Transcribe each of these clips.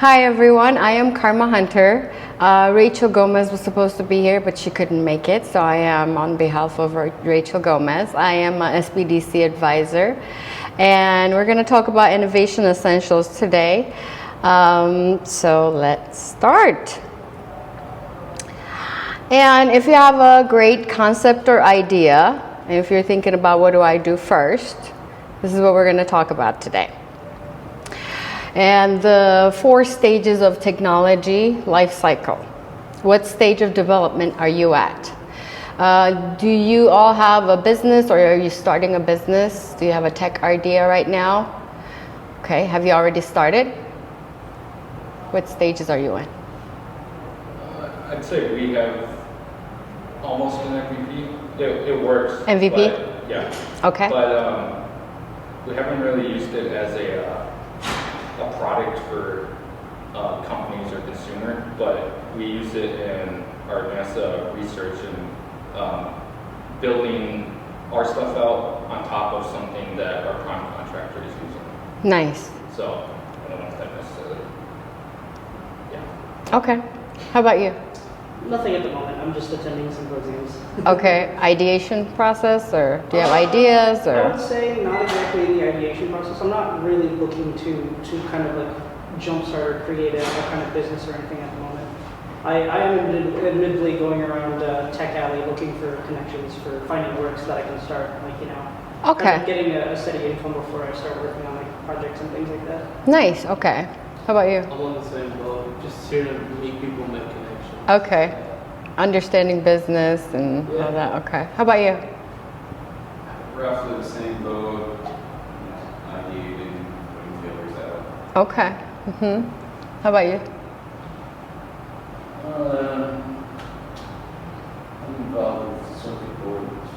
Hi everyone, I am Karma Hunter. Rachel Gomez was supposed to be here, but she couldn't make it, so I am on behalf of Rachel Gomez. I am an SBDC advisor, and we're going to talk about innovation essentials today. So let's start. And if you have a great concept or idea, and if you're thinking about what do I do first, this is what we're going to talk about today. And the 4 stages of technology life cycle. What stage of development are you at? Do you all have a business, or are you starting a business? Do you have a tech idea right now? Okay, have you already started? What stages are you in? I'd say we have almost an MVP. It works. MVP? But, yeah. Okay. But we haven't really used it as a product for companies or consumer, but we use it in our NASA research and building our stuff out on top of something that our prime contractor is using. Nice. So I don't know if that necessarily. Yeah. Okay. How about you? Nothing at the moment. I'm just attending symposiums. Okay. Ideation process, or do you have ideas, or? I would say not exactly the ideation process. I'm not really looking to kind of like jumpstart or create a kind of business or anything at the moment. I am admittedly going around Tech Alley looking for connections, for finding works that I can start, Okay. kind of getting a steady income before I start working on like projects and things like that. Nice. Okay. How about you? I'm on the same boat. Just here to meet people, make connections. Okay. Understanding business and all that. Okay. How about you? Roughly the same boat, ideating, putting feelers out. Okay. How about you? I'm involved with circuit boards.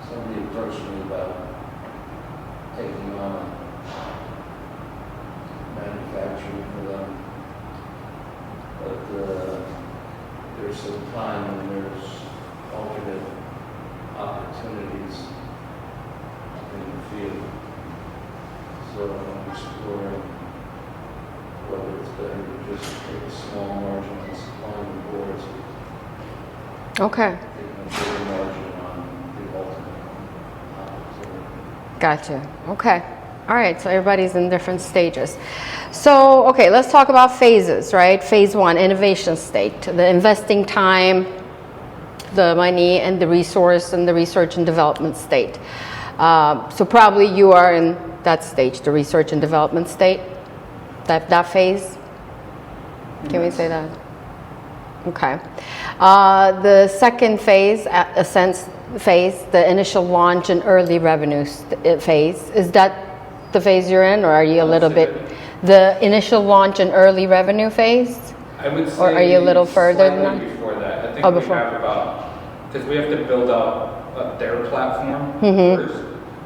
Somebody approached me about taking on manufacturing for them. But there's some time and there's alternate opportunities in the field. So I'm exploring whether it's better to just take a small margin on supplying the boards, Okay. taking a bigger margin on the ultimate opportunity. Gotcha. Okay. All right. So everybody's in different stages. So, okay, let's talk about phases, right? Phase 1, innovation state, the investing time, the money, and the resource, and the research and development state. So probably you are in that stage, the research and development state, that phase. Can we say that? Okay. The second phase, ascent phase, the initial launch and early revenue phase, is that the phase you're in, or are you a little bit the initial launch and early revenue phase? I would say, or are you a little further than that? Before that, I think Oh, we before. have about, because we have to build out their platform first,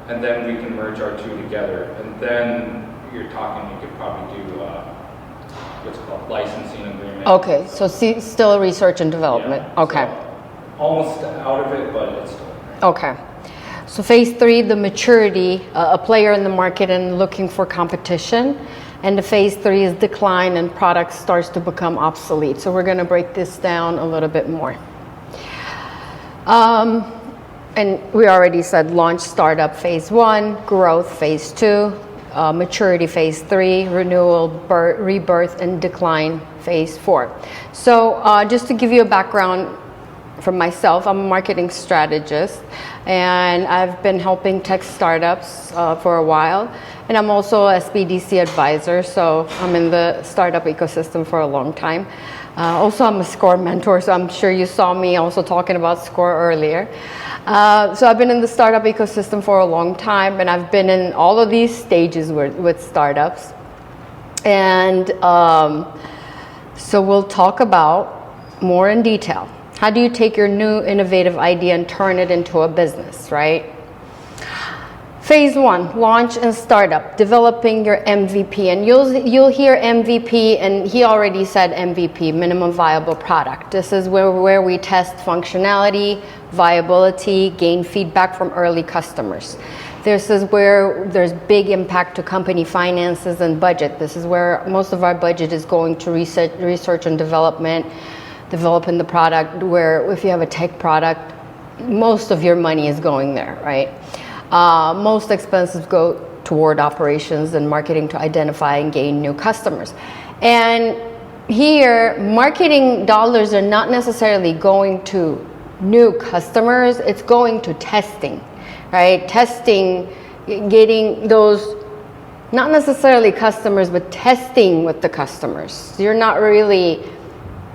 and then we can merge our two together, and then you're talking, you could probably do what's called licensing agreement. Okay, so still research and development. Yeah, Okay. so almost out of it, but it's still there. Okay. So phase 3, the maturity, a player in the market and looking for competition. And the phase 3 is decline and product starts to become obsolete. So we're going to break this down a little bit more. And we already said launch, startup, phase 1, growth, phase 2, maturity, phase 3, renewal, rebirth, and decline, phase 4. So just to give you a background from myself, I'm a marketing strategist, and I've been helping tech startups for a while. And I'm also a SBDC advisor, so I'm in the startup ecosystem for a long time. Also, I'm a SCORE mentor, so I'm sure you saw me also talking about SCORE earlier. So I've been in the startup ecosystem for a long time, and I've been in all of these stages with startups. And so we'll talk about more in detail. How do you take your new innovative idea and turn it into a business, right? Phase 1, launch and startup, developing your MVP. And you'll hear MVP, and he already said MVP, minimum viable product. This is where we test functionality, viability, gain feedback from early customers. This is where there's big impact to company finances and budget. This is where most of our budget is going to research and development, developing the product, where if you have a tech product, most of your money is going there, right? Most expenses go toward operations and marketing to identify and gain new customers. And here, marketing dollars are not necessarily going to new customers, it's going to testing, right? Testing, getting those, not necessarily customers, but testing with the customers. You're not really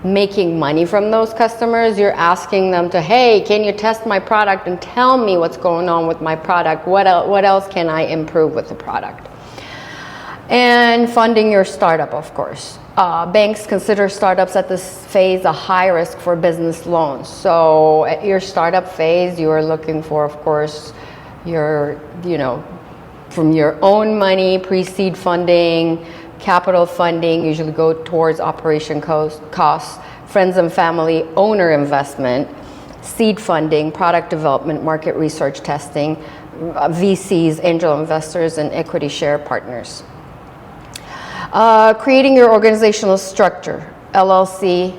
making money from those customers. You're asking them to, hey, can you test my product and tell me what's going on with my product? What else can I improve with the product? And funding your startup, of course. Banks consider startups at this phase a high risk for business loans. So at your startup phase, you are looking for, of course, your, from your own money, pre-seed funding, capital funding, usually go towards operation costs, friends and family, owner investment, seed funding, product development, market research testing, VCs, angel investors, and equity share partners. Creating your organizational structure, LLC,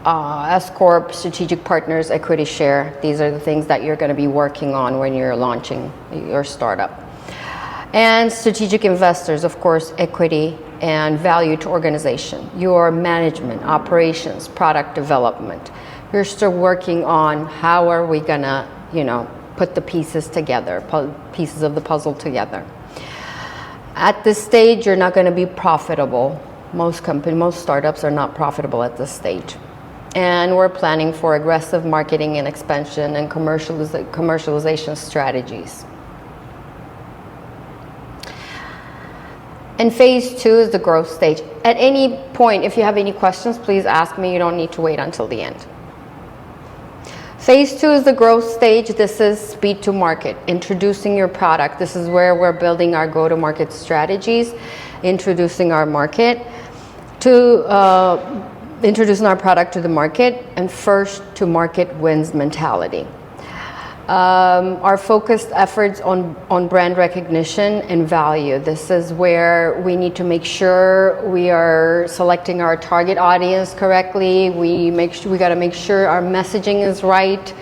S Corp, strategic partners, equity share. These are the things that you're going to be working on when you're launching your startup. And strategic investors, of course, equity and value to organization. Your management, operations, product development. You're still working on how are we going to, put the pieces together, pieces of the puzzle together. At this stage, you're not going to be profitable. Most startups are not profitable at this stage. And we're planning for aggressive marketing and expansion and commercialization strategies. And phase 2 is the growth stage. At any point, if you have any questions, please ask me. You don't need to wait until the end. Phase 2 is the growth stage. This is speed to market, introducing your product. This is where we're building our go-to-market strategies, introducing our market to introducing our product to the market, and first to market wins mentality. Our focused efforts on brand recognition and value. This is where we need to make sure we are selecting our target audience correctly. We got to make sure our messaging is right,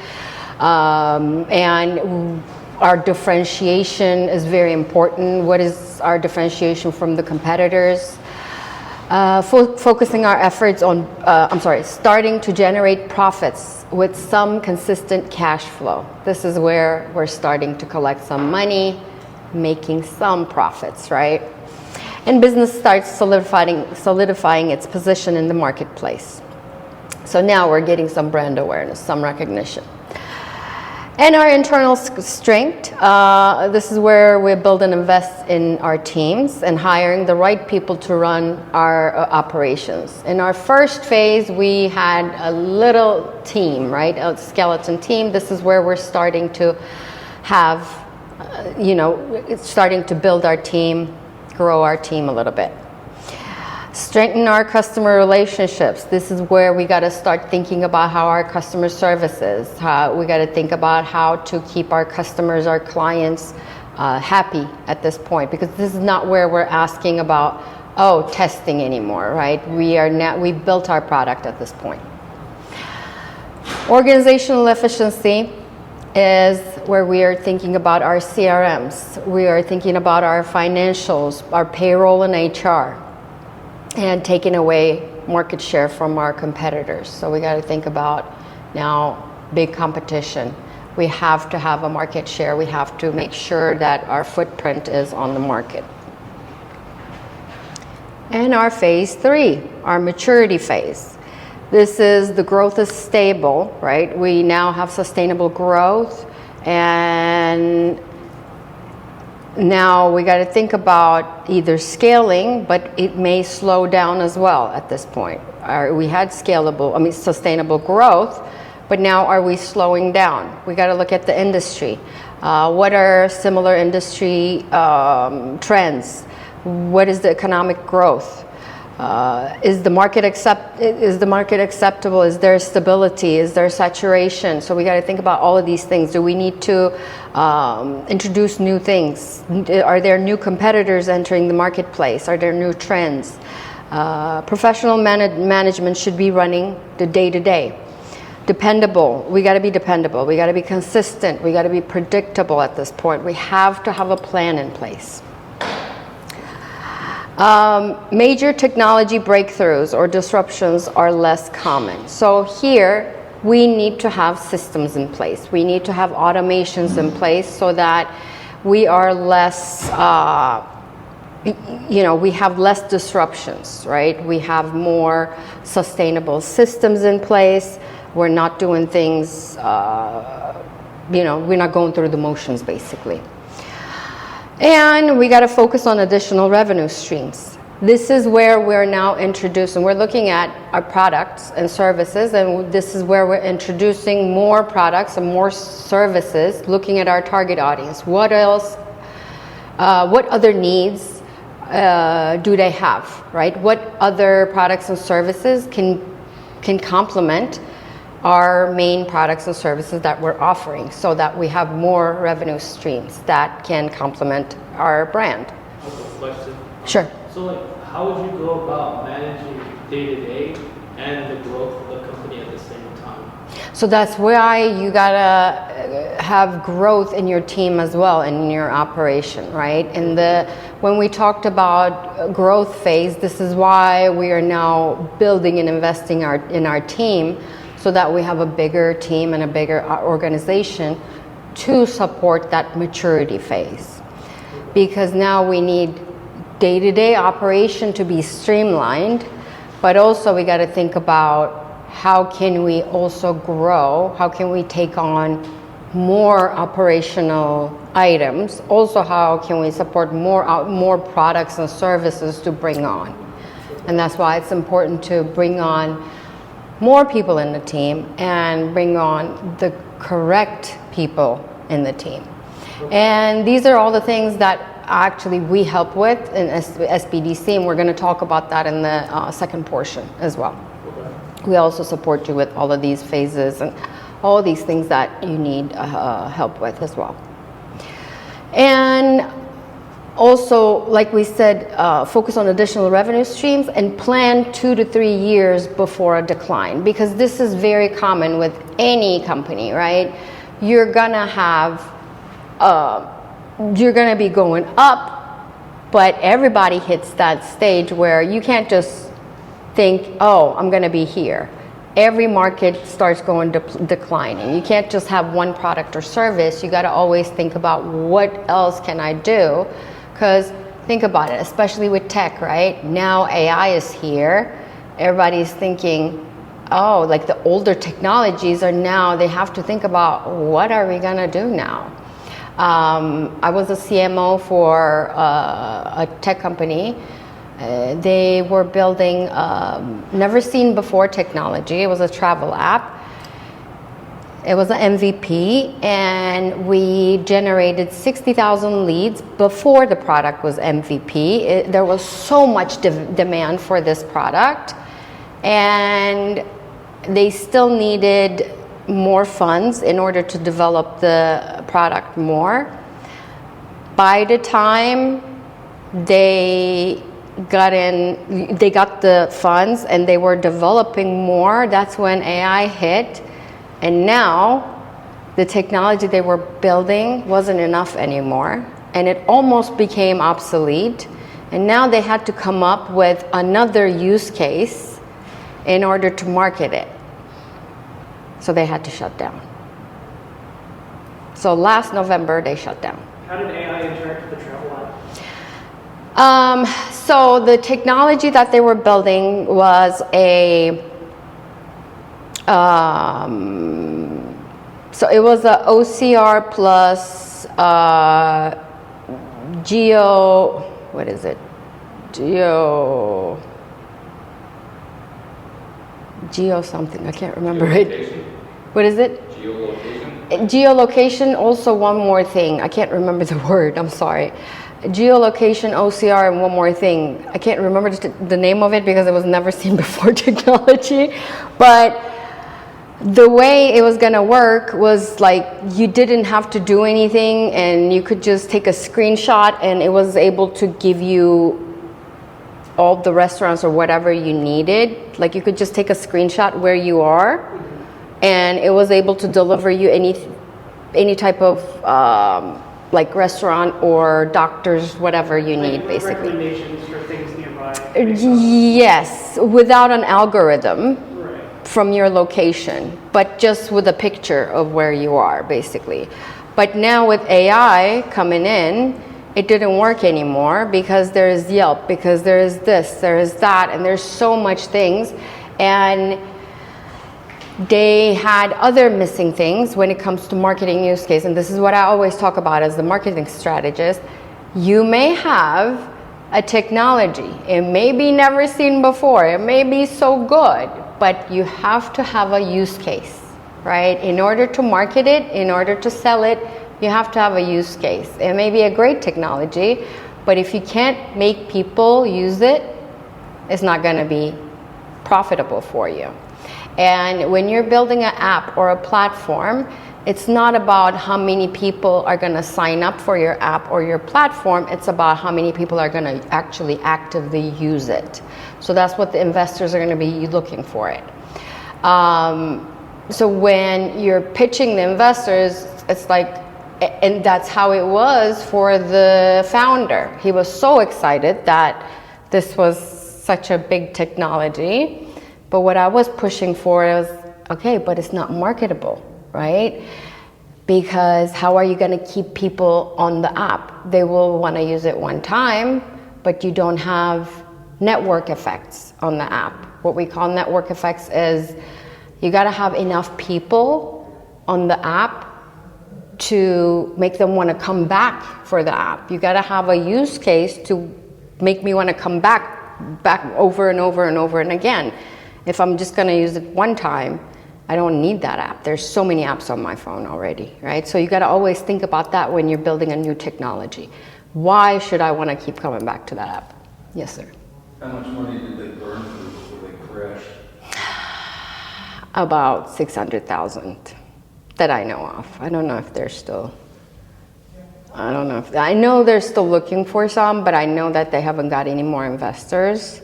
and our differentiation is very important. What is our differentiation from the competitors? Focusing our efforts on, starting to generate profits with some consistent cash flow. This is where we're starting to collect some money, making some profits, right? And business starts solidifying its position in the marketplace. So now we're getting some brand awareness, some recognition. And our internal strength, this is where we build and invest in our teams and hiring the right people to run our operations. In our first phase, we had a little team, right? A skeleton team. This is where we're starting to have, starting to build our team, grow our team a little bit. Strengthen our customer relationships. This is where we got to start thinking about how our customer services. We got to think about how to keep our customers, our clients happy at this point, because this is not where we're asking about, testing anymore, right? We built our product at this point. Organizational efficiency is where we are thinking about our CRMs. We are thinking about our financials, our payroll and HR. And taking away market share from our competitors. So we got to think about now big competition. We have to have a market share. We have to make sure that our footprint is on the market. And our phase 3, our maturity phase. This is the growth is stable, right? We now have sustainable growth, and now we got to think about either scaling, but it may slow down as well at this point. We had sustainable growth, but now are we slowing down? We got to look at the industry. What are similar industry trends? What is the economic growth? Is the market acceptable? Is there stability? Is there saturation? So we got to think about all of these things. Do we need to introduce new things? Are there new competitors entering the marketplace? Are there new trends? Professional management should be running the day-to-day. Dependable. We got to be dependable. We got to be consistent. We got to be predictable at this point. We have to have a plan in place. Major technology breakthroughs or disruptions are less common. So here we need to have systems in place. We need to have automations in place so that we are less, we have less disruptions, right? We have more sustainable systems in place. We're not doing things, we're not going through the motions basically. And we got to focus on additional revenue streams. This is where we're now introducing, we're looking at our products and services, and this is where we're introducing more products and more services, looking at our target audience. What else, what other needs do they have, right? What other products and services can complement our main products and services that we're offering so that we have more revenue streams that can complement our brand. Question. Sure. So like, how would you go about managing day-to-day and the growth of the company at the same time? So that's why you gotta have growth in your team as well, in your operation, right? When we talked about growth phase, this is why we are now building and investing in our team, so that we have a bigger team and a bigger organization to support that maturity phase. Because now we need day-to-day operation to be streamlined, but also we got to think about how can we also grow, how can we take on more operational items, also how can we support more products and services to bring on. And that's why it's important to bring on more people in the team and bring on the correct people in the team. And these are all the things that actually we help with in SBDC, and we're going to talk about that in the second portion as well. We also support you with all of these phases and all these things that you need help with as well. And also, like we said, focus on additional revenue streams and plan 2 to 3 years before a decline, because this is very common with any company, right? You're gonna be going up, but everybody hits that stage where you can't just think, oh, I'm gonna be here. Every market starts going declining. You can't just have one product or service. You gotta always think about what else can I do? Because think about it, especially with tech, right? Now AI is here. Everybody's thinking, oh, like the older technologies are now, they have to think about what are we gonna do now? I was a CMO for a tech company. They were building never seen before technology. It was a travel app. It was an MVP, and we generated 60,000 leads before the product was MVP. There was so much demand for this product, and they still needed more funds in order to develop the product more. By the time they got the funds and they were developing more, that's when AI hit. And now the technology they were building wasn't enough anymore, and it almost became obsolete. And now they had to come up with another use case in order to market it. So they had to shut down. So last November they shut down. How did AI interact with the travel app? So the technology that they were building was so it was a OCR plus geo something, I can't remember it. What is it? Geolocation? Geolocation, also one more thing. I can't remember the word, I'm sorry. Geolocation, OCR, and one more thing. I can't remember the name of it because it was never seen before technology. But the way it was gonna work was like you didn't have to do anything and you could just take a screenshot and it was able to give you all the restaurants or whatever you needed. Like you could just take a screenshot where you are and it was able to deliver you any type of like restaurant or doctors, whatever you need, Like basically. recommendations for things nearby. Yes, without an algorithm Right. from your location, but just with a picture of where you are, basically. But now with AI coming in, it didn't work anymore because there's Yelp, because there's this, there's that, and there's so much things. And they had other missing things when it comes to marketing use case. And this is what I always talk about as the marketing strategist. You may have a technology. It may be never seen before. It may be so good, but you have to have a use case, right? In order to market it, in order to sell it, you have to have a use case. It may be a great technology, but if you can't make people use it, it's not going to be profitable for you. And when you're building an app or a platform, it's not about how many people are going to sign up for your app or your platform. It's about how many people are going to actually actively use it. So that's what the investors are going to be looking for it. So when you're pitching the investors, it's like, and that's how it was for the founder. He was so excited that this was such a big technology. But what I was pushing for was, okay, but it's not marketable, right? Because how are you going to keep people on the app? They will want to use it one time, but you don't have network effects on the app. What we call network effects is you got to have enough people on the app to make them want to come back for the app. You got to have a use case to make me want to come back over and over and over and again. If I'm just going to use it one time, I don't need that app. There's so many apps on my phone already, right? So you got to always think about that when you're building a new technology. Why should I want to keep coming back to that app? Yes, sir. How much money did they burn through before they crashed? About 600,000 that I know of. I don't know if they're still, I know they're still looking for some, but I know that they haven't got any more investors.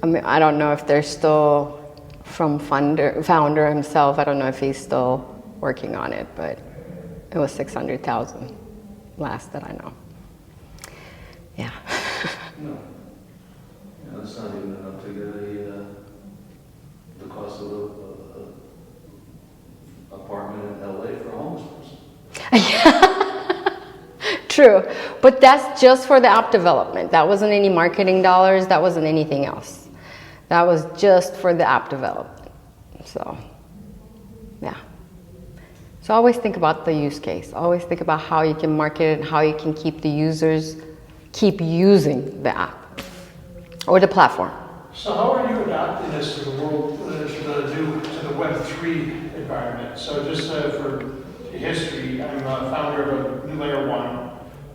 I mean, I don't know if they're still from founder himself. I don't know if he's still working on it, but it was 600,000 last that I know. Yeah. No. Yeah, that's not even enough to get the cost of the apartment in LA for a homeless person. True, but that's just for the app development. That wasn't any marketing dollars. That wasn't anything else. That was just for the app development. So, yeah. So always think about the use case. Always think about how you can market it and how you can keep the users keep using the app or the platform. So how are you adapting this to the world, to the Web3 environment? So just for history, I'm a founder of a New Layer 1.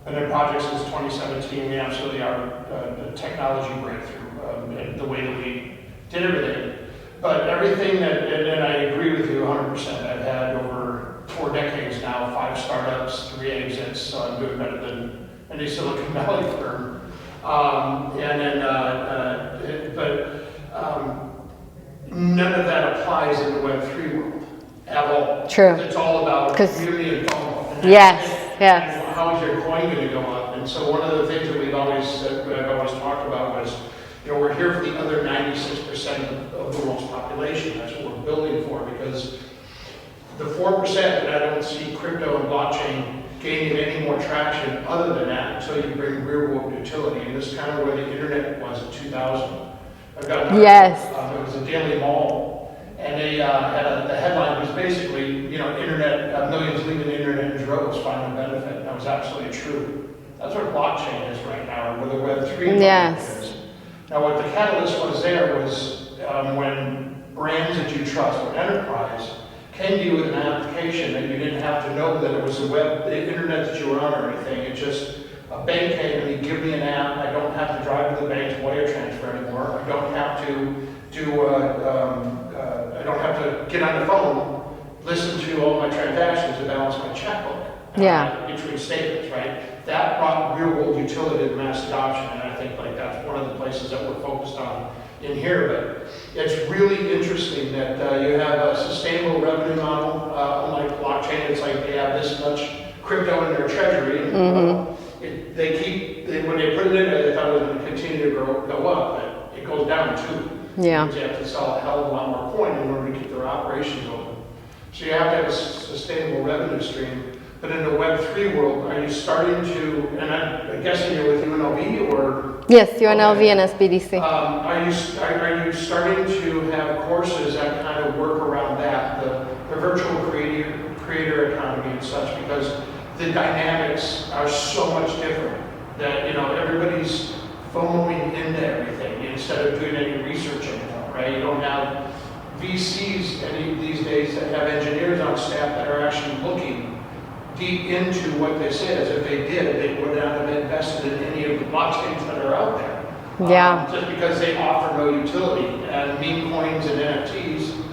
Been in projects since 2017. We absolutely are a technology breakthrough in the way that we did everything. But everything and I agree with you 100%. I've had over 4 decades now, 5 startups, 3 exits, so I'm doing better than any Silicon Valley firm. None of that applies in the Web3 world at all. True. It's all about community and FOMO. Yes. And how is your coin going to go up? And so one of the things that I've always talked about was, we're here for the other 96% of the world's population. That's what we're building for, because the 4% that I don't see crypto and blockchain gaining any more traction other than that until you bring real world utility. And this is kind of where the internet was in 2000. I've got Yes. It was a Daily Mall. And they the headline was basically, internet, millions leaving the internet in droves, finding a benefit. And that was absolutely true. That's what blockchain is right now, or where the Web3 Yes. is. Now, what the catalyst was there was when brands that you trust, or enterprise, came to you with an application that you didn't have to know that it was the internet that you were on or anything. It's just a bank came and you give me an app. I don't have to drive to the bank to wire transfer anymore. I don't have to I don't have to get on the phone, listen to all my transactions and balance my checkbook. Between statements, right? That brought real world utility to mass adoption, and I think like that's one of the places that we're focused on in here. But it's really interesting that you have a sustainable revenue model, unlike blockchain. It's like they have this much crypto in their treasury. When they put it in there, they thought it was going to continue to go up, but it goes down too. Yeah. Because you have to sell a hell of a lot more coin in order to keep their operations open. So you have to have a sustainable revenue stream. But in the Web3 world, are you starting to, and I'm guessing you're with UNLV or? Yes, UNLV and SBDC. Are you starting to have courses that kind of work around that, the virtual creator economy and such, because the dynamics are so much different that, everybody's FOMOing into everything instead of doing any research anymore, right? You don't have VCs these days that have engineers on staff that are actually looking deep into what this is. If they did, they would not have invested in any of the blockchains that are out there. Just because they offer no utility. And meme coins and NFTs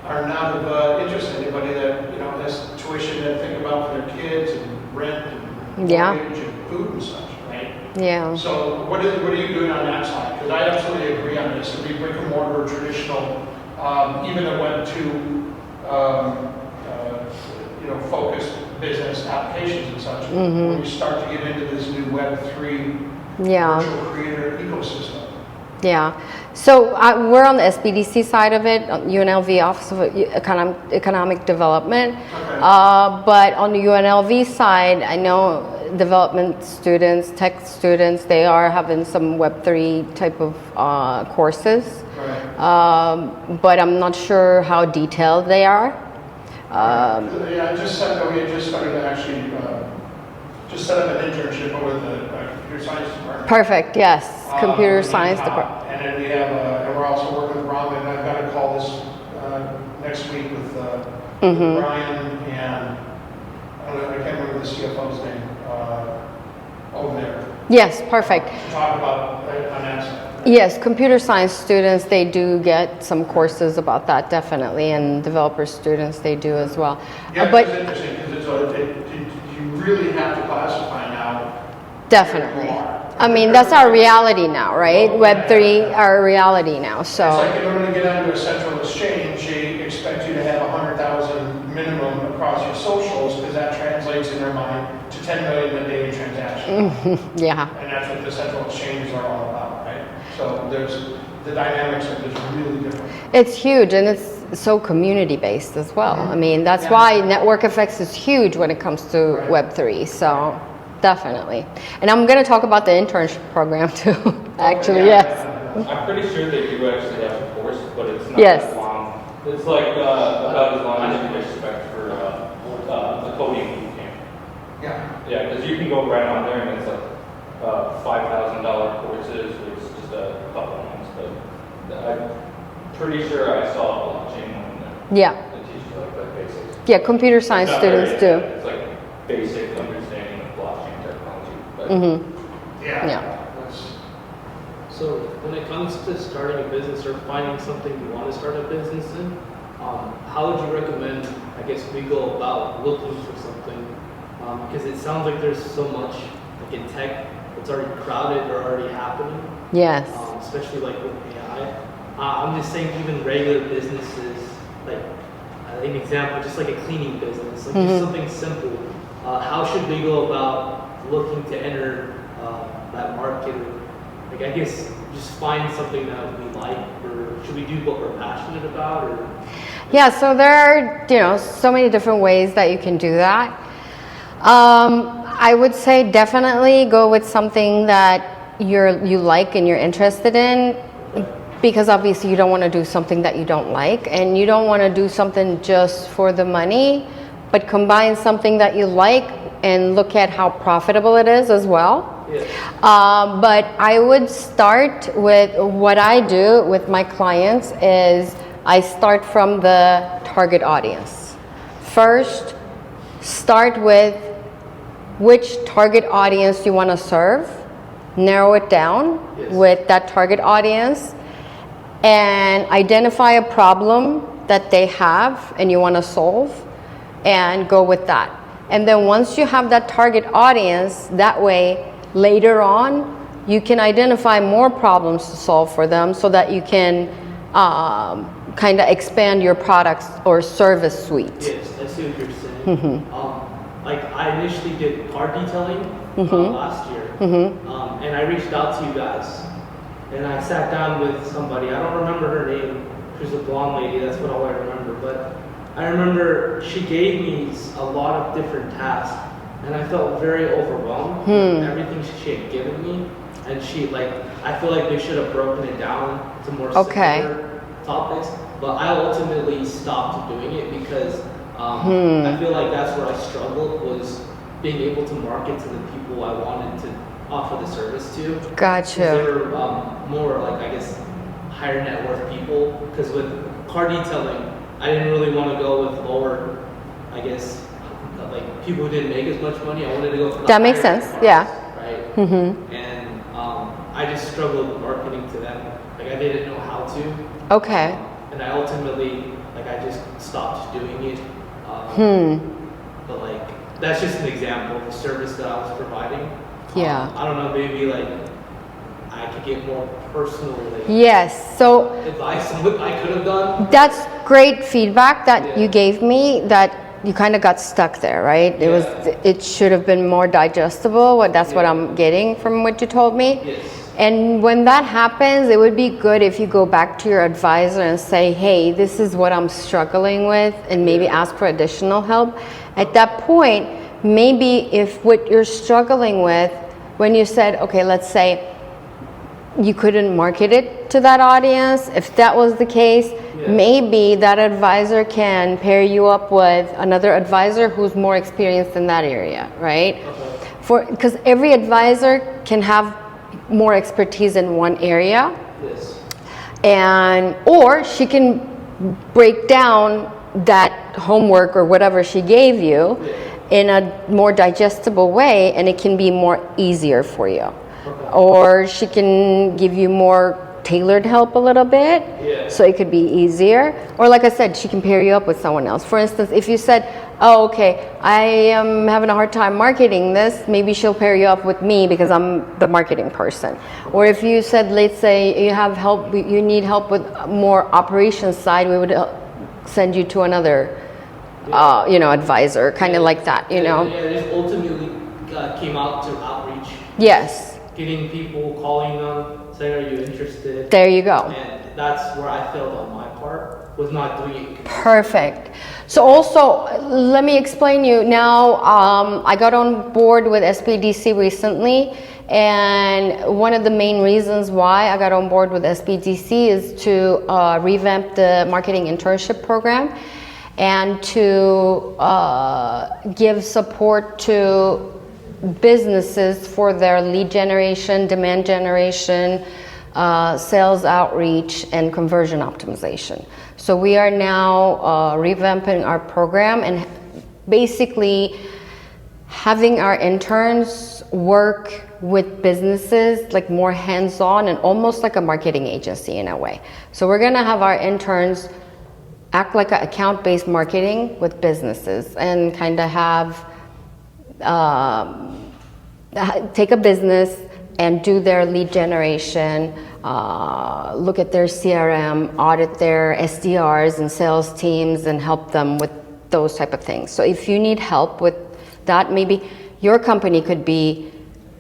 are not of interest to anybody that has tuition to think about for their kids and rent and mortgage and food and such, right? Yeah. So what are you doing on that side? Because I absolutely agree on this. It'd be brick and mortar, traditional, even the Web2, focused business applications and such. When you start to get into this new Web3 virtual creator ecosystem. Yeah. So we're on the SBDC side of it, UNLV Office of Economic Development. Okay. But on the UNLV side, I know development students, tech students, they are having some Web3 type of courses. Right. But I'm not sure how detailed they are. I just said that we had just started to actually just set up an internship over the computer science department. Perfect. Yes, computer science department. And then we have, and we're also working with Ron, and I've got a call this next week with Brian and I can't remember the CFO's name over there. Yes, perfect. To talk about on that side. Yes, computer science students, they do get some courses about that, definitely, and developer students, they do as well. Yeah, but it's interesting because you really have to classify now. definitely. I mean, that's our reality now, right? Web3, our reality now, so. It's like in order to get onto a central exchange, they expect you to have 100,000 minimum across your socials because that translates in their mind to 10 million a day in transactions. Yeah. And that's what the central exchanges are all about, right? So the dynamics are just really different. It's huge, and it's so community-based as well. I mean, that's why network effects is huge when it comes to Web3, so definitely. And I'm going to talk about the internship program too, actually, yes. I'm pretty sure they do actually have a course, but it's not Yes. that long. It's like about as long as you can expect for the coding bootcamp. Yeah. Yeah, because you can go right on there and it's like $5,000 courses with just a couple of months. But I'm pretty sure I saw a blockchain one in there. Yeah. That teaches you like the basics. Yeah, computer science It's not very students do. in-depth. It's like basic understanding of blockchain technology. But Yeah. So when it comes to starting a business or finding something you want to start a business in, how would you recommend, I guess, we go about looking for something? Because it sounds like there's so much like in tech that's already crowded or already happening. Yes. Especially like with AI. I'm just saying even regular businesses, like an example, just like a cleaning business, like just something simple. How should we go about looking to enter that market? Like I guess just find something that we like, or should we do what we're passionate about? Or Yeah, so there are, so many different ways that you can do that. I would say definitely go with something that you like and you're interested in, because obviously you don't want to do something that you don't like, and you don't want to do something just for the money, but combine something that you like and look at how profitable it is as well. yeah. But I would start with what I do with my clients is I start from the target audience. First, start with which target audience you want to serve, narrow it down with that target audience, and identify a problem that they have and you want to solve, and go with that. And then once you have that target audience, that way later on you can identify more problems to solve for them so that you can kind of expand your products or service suite. Yes, I see what you're saying. Like I initially did car detailing last year, and I reached out to you guys, and I sat down with somebody. I don't remember her name. She was a blonde lady. That's what all I remember. But I remember she gave me a lot of different tasks, and I felt very overwhelmed with everything she had given me. And I feel like they should have broken it down to more simpler topics. But I ultimately stopped doing it because I feel like that's where I struggled, was being able to market to the people I wanted to offer the service to. Gotcha. They were more like, I guess, higher net worth people. Because with car detailing, I didn't really want to go with lower, I guess, like people who didn't make as much money. I wanted to go for the that makes higher sense. cars, Yeah. right? Mm-hmm. And I just struggled marketing to them. Like I didn't know how to. Okay. And I ultimately, I just stopped doing it. But that's just an example of the service that I was providing. Yeah. I don't know, maybe I could get more personal Yes. So advice on what I could have done. that's great feedback that you gave me, that you kind of got stuck there, right? It should have been more digestible. That's what I'm getting from what you told me. Yes. And when that happens, it would be good if you go back to your advisor and say, hey, this is what I'm struggling with, and maybe ask for additional help. At that point, maybe if what you're struggling with, when you said, okay, let's say you couldn't market it to that audience, if that was the case, maybe that advisor can pair you up with another advisor who's more experienced in that area, right? Okay. Because every advisor can have more expertise in one area, Yes. or she can break down that homework or whatever she gave you in a more digestible way, and it can be more easier for you. Okay. Or she can give you more tailored help a little bit, so it could be easier. Or like I said, she can pair you up with someone else. For instance, if you said, oh, okay, I am having a hard time marketing this, maybe she'll pair you up with me because I'm the marketing person. Or if you said, let's say you have help, you need help with more operations side, we would send you to another advisor, kind of like that, Yeah, it just ultimately came out to outreach. Yes. Getting people, calling them, saying, are you interested? There you go. And that's where I failed on my part, was not doing it consistently. Perfect. So also, let me explain you now. I got on board with SBDC recently, and one of the main reasons why I got on board with SBDC is to revamp the marketing internship program and to give support to businesses for their lead generation, demand generation, sales outreach, and conversion optimization. So we are now revamping our program and basically having our interns work with businesses like more hands-on and almost like a marketing agency in a way. So we're gonna have our interns act like an account-based marketing with businesses and kind of have take a business and do their lead generation, look at their CRM, audit their SDRs and sales teams, and help them with those type of things. So if you need help with that, maybe your company could be,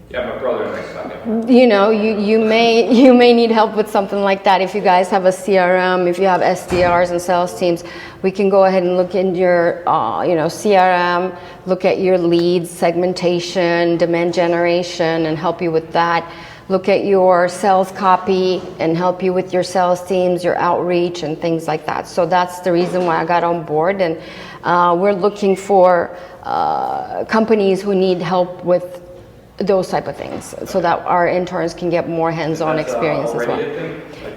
Yeah, my brother and I suck at you may need help with something like that. If you guys have a CRM, if you have SDRs and sales teams, we can go ahead and look in your CRM, look at your leads, segmentation, demand generation, and help you with that. Look at your sales copy and help you with your sales teams, your outreach, and things like that. So that's the reason why I got on board, and we're looking for companies who need help with those type of things, so that our interns can get more hands-on experience as well.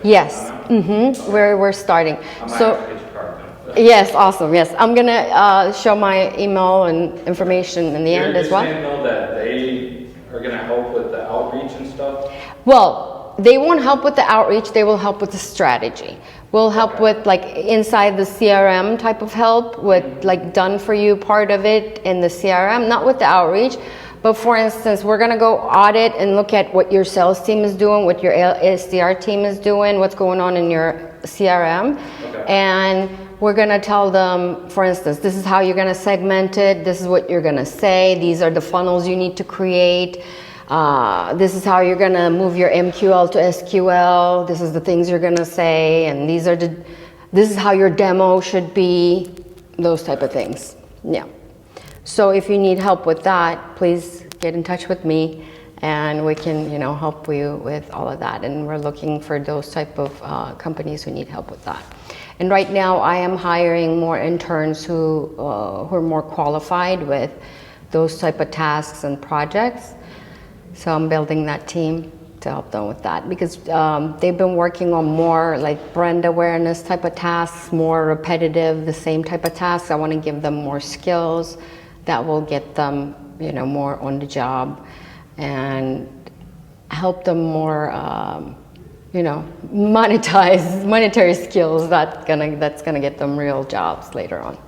Yes, we're starting. I might So have to get your card then. Yes, awesome. Yes, I'm gonna show my email and information in the end as well. You're saying though that they are gonna help with the outreach and stuff? Well, they won't help with the outreach, they will help with the strategy. We'll help with like inside the CRM type of help with like done for you part of it in the CRM, not with the outreach. But for instance, we're gonna go audit and look at what your sales team is doing, what your SDR team is doing, what's going on in your CRM. Okay. And we're gonna tell them, for instance, this is how you're gonna segment it, this is what you're gonna say, these are the funnels you need to create. This is how you're gonna move your MQL to SQL. This is the things you're gonna say, and this is how your demo should be. Those type of things. Yeah. So if you need help with that, please get in touch with me, and we can, help you with all of that. And we're looking for those type of companies who need help with that. And right now, I am hiring more interns who are more qualified with those type of tasks and projects. So I'm building that team to help them with that, because they've been working on more like brand awareness type of tasks, more repetitive, the same type of tasks. I want to give them more skills that will get them, more on the job and help them more, monetary skills that's gonna get them real jobs later on.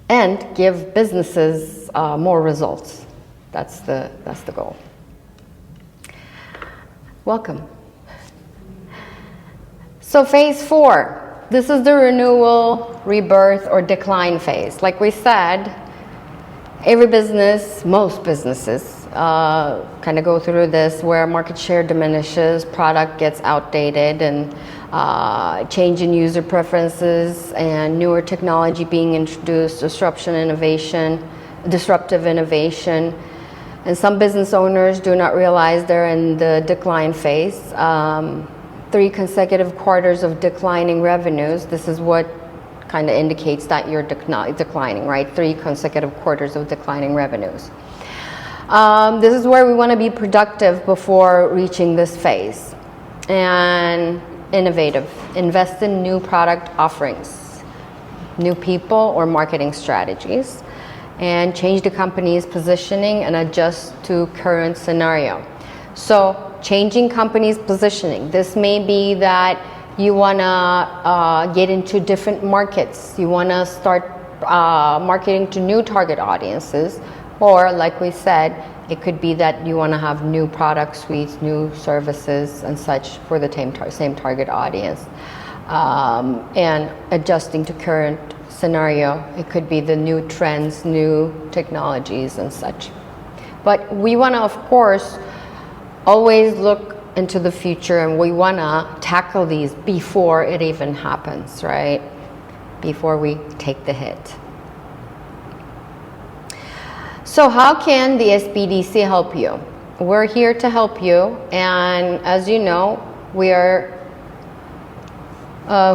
And give businesses more results. That's the goal. Welcome. So phase 4, this is the renewal, rebirth, or decline phase. Like we said, every business, most businesses, kind of go through this where market share diminishes, product gets outdated, and change in user preferences and newer technology being introduced, disruptive innovation. And some business owners do not realize they're in the decline phase. 3 consecutive quarters of declining revenues. This is what kind of indicates that you're declining, right? 3 consecutive quarters of declining revenues. This is where we want to be productive before reaching this phase. And innovative. Invest in new product offerings, new people or marketing strategies, and change the company's positioning and adjust to current scenario. So changing company's positioning. This may be that you wanna get into different markets. You wanna start marketing to new target audiences, or like we said, it could be that you wanna have new product suites, new services and such for the same target audience. And adjusting to current scenario. It could be the new trends, new technologies and such. But we want to, of course, always look into the future, and we want to tackle these before it even happens, right? Before we take the hit. So how can the SBDC help you? We're here to help you, and as you know, we are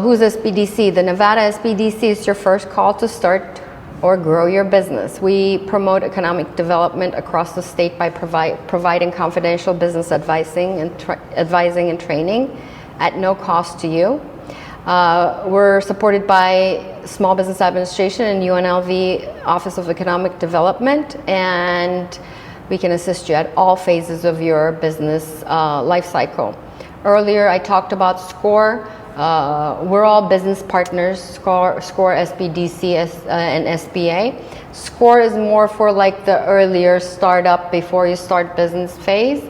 who's SBDC? The Nevada SBDC is your first call to start or grow your business. We promote economic development across the state by providing confidential business advising and training at no cost to you. We're supported by Small Business Administration and UNLV Office of Economic Development, and we can assist you at all phases of your business life cycle. Earlier I talked about SCORE. We're all business partners, SCORE SBDC and SBA. SCORE is more for like the earlier startup before you start business phase.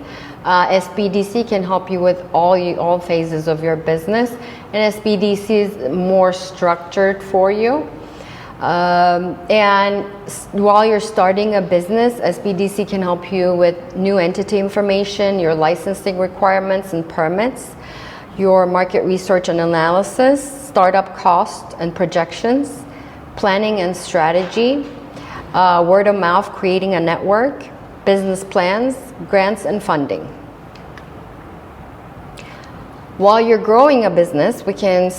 SBDC can help you with all phases of your business, and SBDC is more structured for you. And while you're starting a business, SBDC can help you with new entity information, your licensing requirements and permits, your market research and analysis, startup cost and projections, planning and strategy, word of mouth, creating a network, business plans, grants and funding. While you're growing a business, we can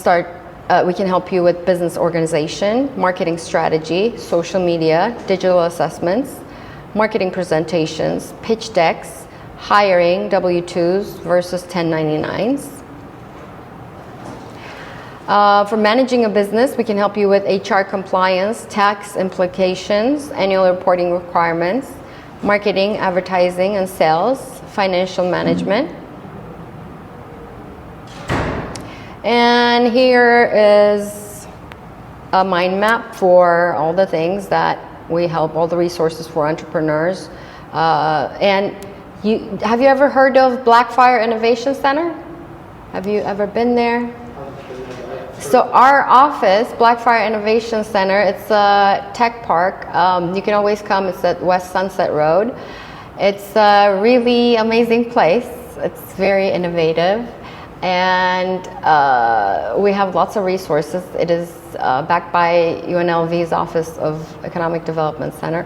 help you with business organization, marketing strategy, social media, digital assessments, marketing presentations, pitch decks, hiring, W-2s versus 1099s. For managing a business, we can help you with HR compliance, tax implications, annual reporting requirements, marketing, advertising, and sales, financial management. And here is a mind map for all the things that we help, all the resources for entrepreneurs. And have you ever heard of Blackfire Innovation Center? Have you ever been there? So our office, Blackfire Innovation Center, it's a tech park. You can always come. It's at West Sunset Road. It's a really amazing place. It's very innovative. And we have lots of resources. It is backed by UNLV's Office of Economic Development Center.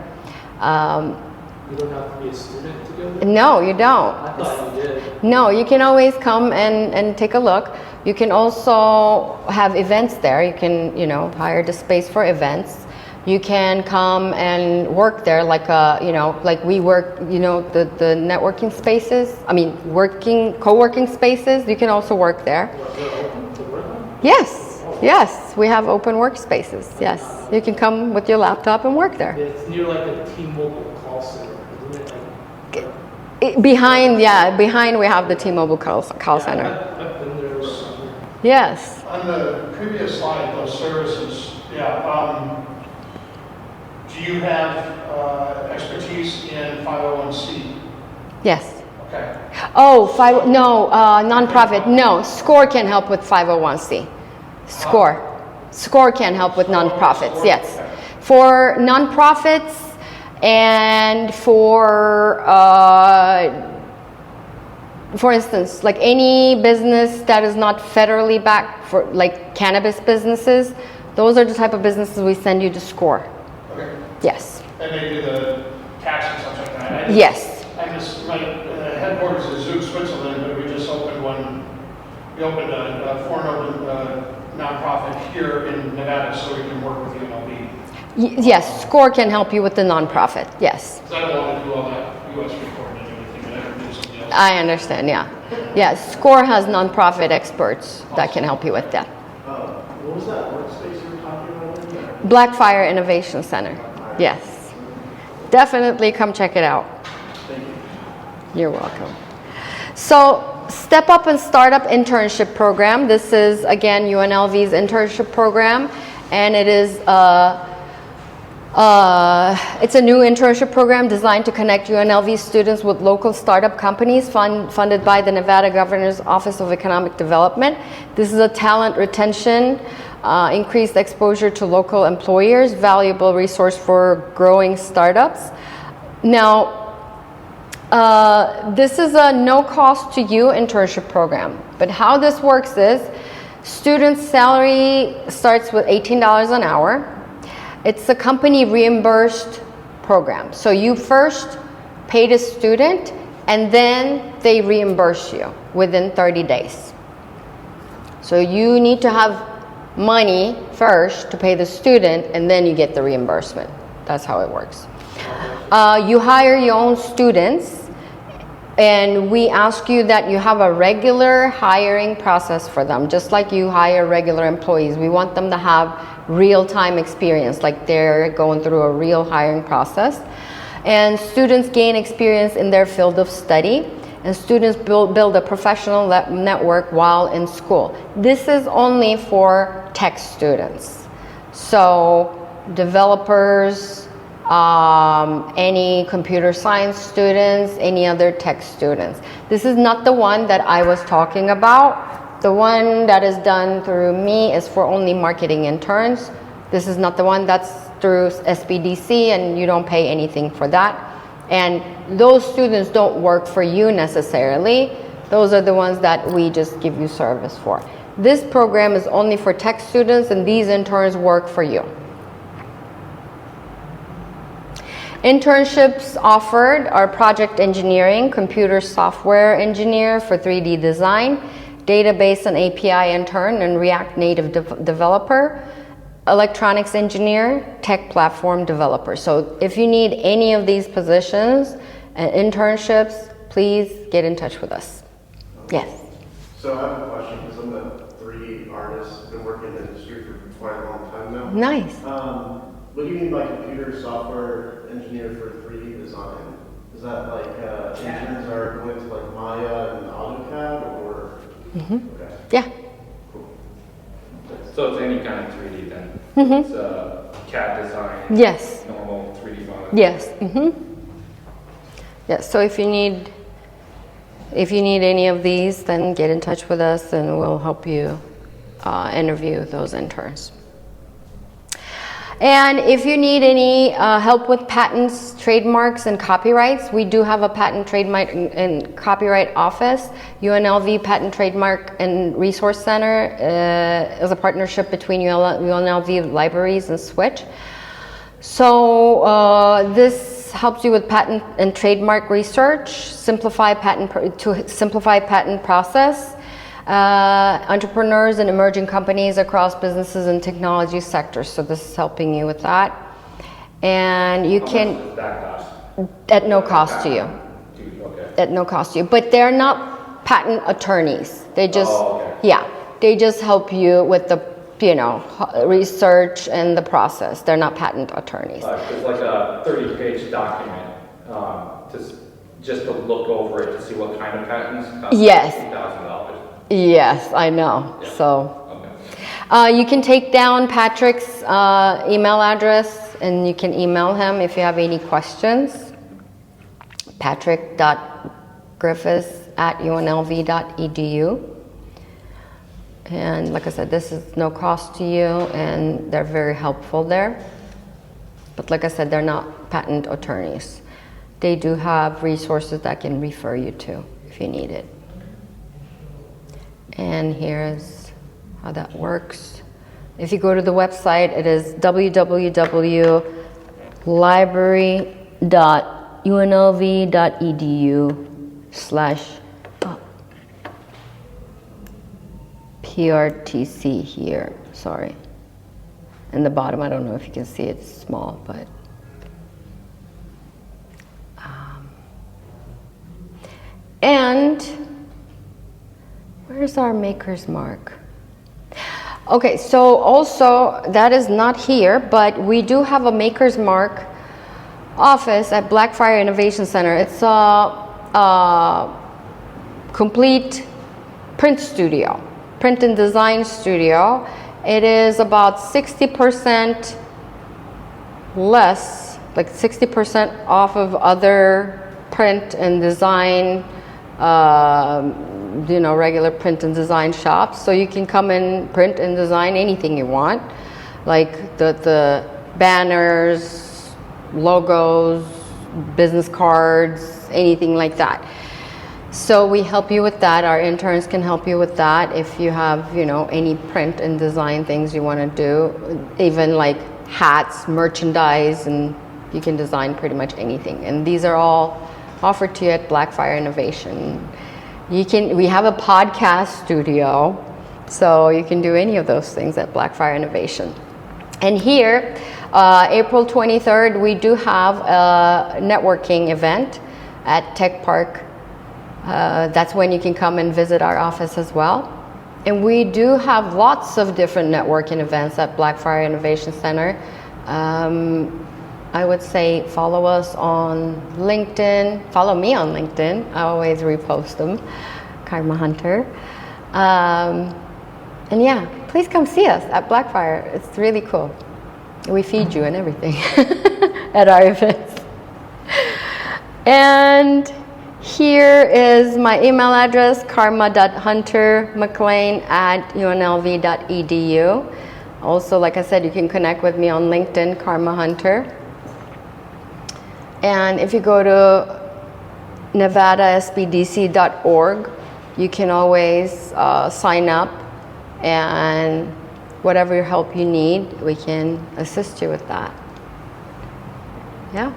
You don't have to be a student to go there? No, you don't. I thought you did. No, you can always come and take a look. You can also have events there. You can, hire the space for events. You can come and work there like we work, the networking spaces. Co-working spaces. You can also work there. They're open to work on? Yes, we have open workspaces. Yes, you can come with your laptop and work there. It's near like a T-Mobile call center, isn't it? Behind we have the T-Mobile call center. I've been there. Yes. On the previous slide, those services, do you have expertise in 501c? Yes. Okay. Oh, nonprofit. No, SCORE can help with 501c. SCORE can help with nonprofits. Yes. For nonprofits and for instance, like any business that is not federally backed, for like cannabis businesses, those are the type of businesses we send you to SCORE. Okay. Yes. And they do the tax and stuff like that. Yes. My headquarters is Zug, Switzerland, but we just opened one. We opened a foreign nonprofit here in Nevada, so we can work with UNLV. Yes, SCORE can help you with the nonprofit. Yes. Because I don't want to do all that U.S. reporting and everything, but I can do something else. I understand. Yeah. Yes, SCORE has nonprofit experts that can help you with that. What was that workspace you were talking about? Blackfire Innovation Center. Yes. Definitely come check it out. Thank you. You're welcome. So, Step Up and Startup Internship Program. This is, again, UNLV's internship program, and it is it's a new internship program designed to connect UNLV students with local startup companies funded by the Nevada Governor's Office of Economic Development. This is a talent retention, increased exposure to local employers, valuable resource for growing startups. Now, this is a no cost to you internship program, but how this works is students' salary starts with $18 an hour. It's a company reimbursed program. So you first pay the student and then they reimburse you within 30 days. So you need to have money first to pay the student and then you get the reimbursement. That's how it works. You hire your own students and we ask you that you have a regular hiring process for them, just like you hire regular employees. We want them to have real-time experience, like they're going through a real hiring process. And students gain experience in their field of study, and students build a professional network while in school. This is only for tech students. So developers, any computer science students, any other tech students. This is not the one that I was talking about. The one that is done through me is for only marketing interns. This is not the one that's through SBDC, and you don't pay anything for that. And those students don't work for you necessarily. Those are the ones that we just give you service for. This program is only for tech students, and these interns work for you. Internships offered are project engineering, computer software engineer for 3D design, database and API intern and React Native developer, electronics engineer, tech platform developer. So if you need any of these positions and internships, please get in touch with us. Yes. So I have a question, because I'm a 3D artist, been working Nice. What do you mean by computer software engineer for 3D design? Is that like interns are going to like Maya and AutoCAD or? Okay. Yeah. Cool. So it's any kind of 3D then? It's CAD design? Yes. Normal 3D modeling? Yes. Yes. So if you need any of these, then get in touch with us and we'll help you interview those interns. And if you need any help with patents, trademarks, and copyrights, we do have a patent, trademark, and copyright office. UNLV Patent, Trademark, and Resource Center is a partnership between UNLV libraries and Switch. So this helps you with patent and trademark research, simplify patent process. Entrepreneurs and emerging companies across businesses and technology sectors. So this is helping you with that. And you can, How much does that cost? at no cost to you. Okay. At no cost to you. But they're not patent attorneys. They just, okay. yeah, they just help you with the, research and the process. They're not patent attorneys. It's like a 30-page document just to look over it to see what kind of patents cost Yes. $2,000. Yes, I know. Yeah. So. Okay. You can take down Patrick's email address and you can email him if you have any questions. patrick.griffiths@unlv.edu. And like I said, this is no cost to you and they're very helpful there. But like I said, they're not patent attorneys. They do have resources that can refer you to if you need it. And here's how that works. If you go to the website, it is www.library.unlv.edu/PRTC here. Sorry. In the bottom, I don't know if you can see it, it's small, but. And where's our maker's mark? Okay, so also that is not here, but we do have a maker's mark office at Blackfire Innovation Center. It's a complete print studio, print and design studio. It is about 60% less, like 60% off of other print and design regular print and design shops. So you can come and print and design anything you want, like the banners, logos, business cards, anything like that. So we help you with that. Our interns can help you with that if you have, any print and design things you want to do, even like hats, merchandise, and you can design pretty much anything. And these are all offered to you at Blackfire Innovation. We have a podcast studio, so you can do any of those things at Blackfire Innovation. And here, April 23rd, we do have a networking event at Tech Park. That's when you can come and visit our office as well. And we do have lots of different networking events at Blackfire Innovation Center. I would say follow us on LinkedIn. Follow me on LinkedIn. I always repost them. Karma Hunter. And yeah, please come see us at Blackfire. It's really cool. We feed you and everything at our events. And here is my email address, karma.huntermclean@unlv.edu. Also, like I said, you can connect with me on LinkedIn, Karma Hunter. And if you go to NevadaSBDC.org, you can always sign up, and whatever help you need, we can assist you with that. Yeah.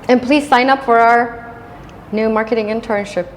And please sign up for our new marketing internship